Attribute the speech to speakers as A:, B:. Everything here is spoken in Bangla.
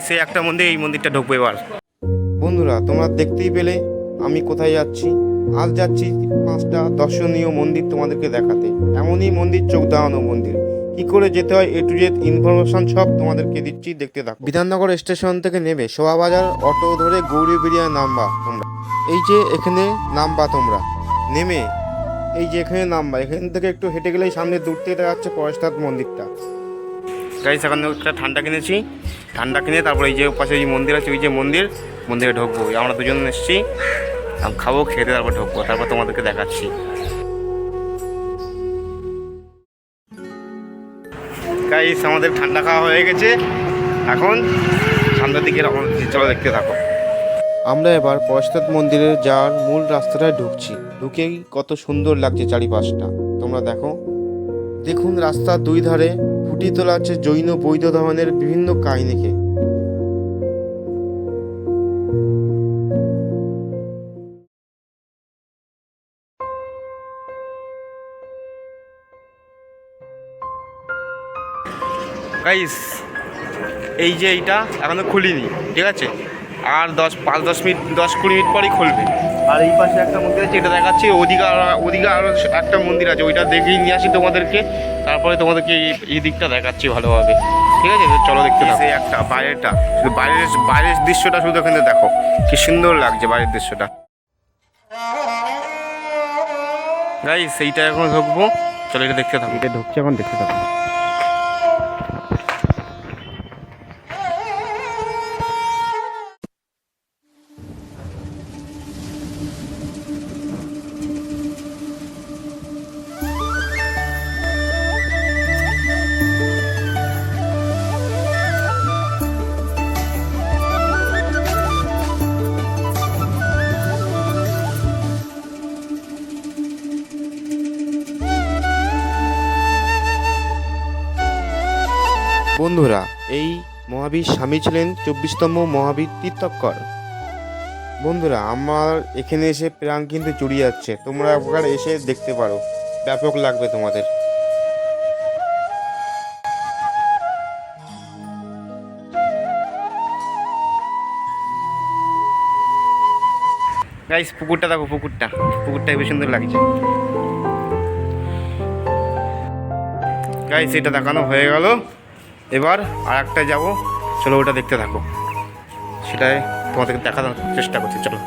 A: সে একটা মন্দির, এই মন্দিরটা ঢুকবো এবার।
B: বন্ধুরা তোমরা দেখতেই পেলে আমি কোথায় যাচ্ছি। আজ যাচ্ছি 5টা দর্শনীয় মন্দির তোমাদেরকে দেখাতে। এমনই মন্দির, চোখ ধাঁধানো মন্দির। কি করে যেতে হয় A to Z ইনফরমেশন সব তোমাদেরকে দিচ্ছি, দেখতে থাকো। বিধাননগর স্টেশন থেকে নেবে শোভাবাজার অটো ধরে গৌরীবিড়িয়া নামবা তোমরা। এই যে এখানে নামবা তোমরা, নেমে এই যে এখানে নামবা, এখান থেকে একটু হেঁটে গেলেই সামনে দূর থেকে দেখা যাচ্ছে পরেশনাথ মন্দিরটা।
A: গাইস এখানে একটা ঠান্ডা কিনেছি, ঠান্ডা কিনে তারপরে এই যে পাশে এই মন্দির আছে, ওই যে মন্দিরে ঢুকবো। আমরা দুজন এসেছি, খাবো, খেতে তারপর ঢুকবো, তারপর তোমাদেরকে দেখাচ্ছি। গাইস আমাদের ঠান্ডা খাওয়া হয়ে গেছে, এখন সামনের দিকে চলো, দেখতে থাকো।
B: আমরা এবার পরেশনাথ মন্দিরে যাওয়ার মূল রাস্তাটায় ঢুকছি। ঢুকেই কত সুন্দর লাগছে চারিপাশটা, তোমরা দেখো। দেখুন রাস্তার দুই ধারে ফুটিয়ে তোলা আছে জৈন বৌদ্ধ ধর্মের বিভিন্ন কাহিনীকে।
A: গাইস এই যে এইটা এখনো খুলিনি, ঠিক আছে, আর 5-10 মিনিট 10-20 মিনিট পরেই খুলবে। আর এই পাশে একটা মন্দির আছে, এটা দেখাচ্ছি। ওদিকে আরও একটা মন্দির আছে, ওইটা দেখেই নিয়ে আসি তোমাদেরকে, তারপরে তোমাদেরকে এই দিকটা দেখাচ্ছি ভালোভাবে, ঠিক আছে। চলো দেখতে থাকো। সেই একটা বাইরেটা, শুধু বাইরের দৃশ্যটা শুধু এখানে দেখো, কি সুন্দর লাগছে বাইরের দৃশ্যটা। গাইস সেইটা এখন ঢুকবো, চলো এটা দেখতে থাকো।
B: এটা ঢুকছে এখন, দেখতে থাকো। বন্ধুরা এই মহাবীর স্বামী ছিলেন 24তম মহাবীর তীর্থঙ্কর। বন্ধুরা আমার এখানে এসে প্রাণ কিন্তু জুড়িয়ে যাচ্ছে, তোমরা একবার এসে দেখতে পারো, ব্যাপক লাগবে তোমাদের।
A: গাইস পুকুরটা দেখো, পুকুরটা খুবই সুন্দর লাগছে। গাইস এটা দেখানো হয়ে গেল, এবার আর একটা যাবো, চলো ওটা দেখতে থাকো, সেটাই তোমাদেরকে দেখানোর চেষ্টা করছি, চলো।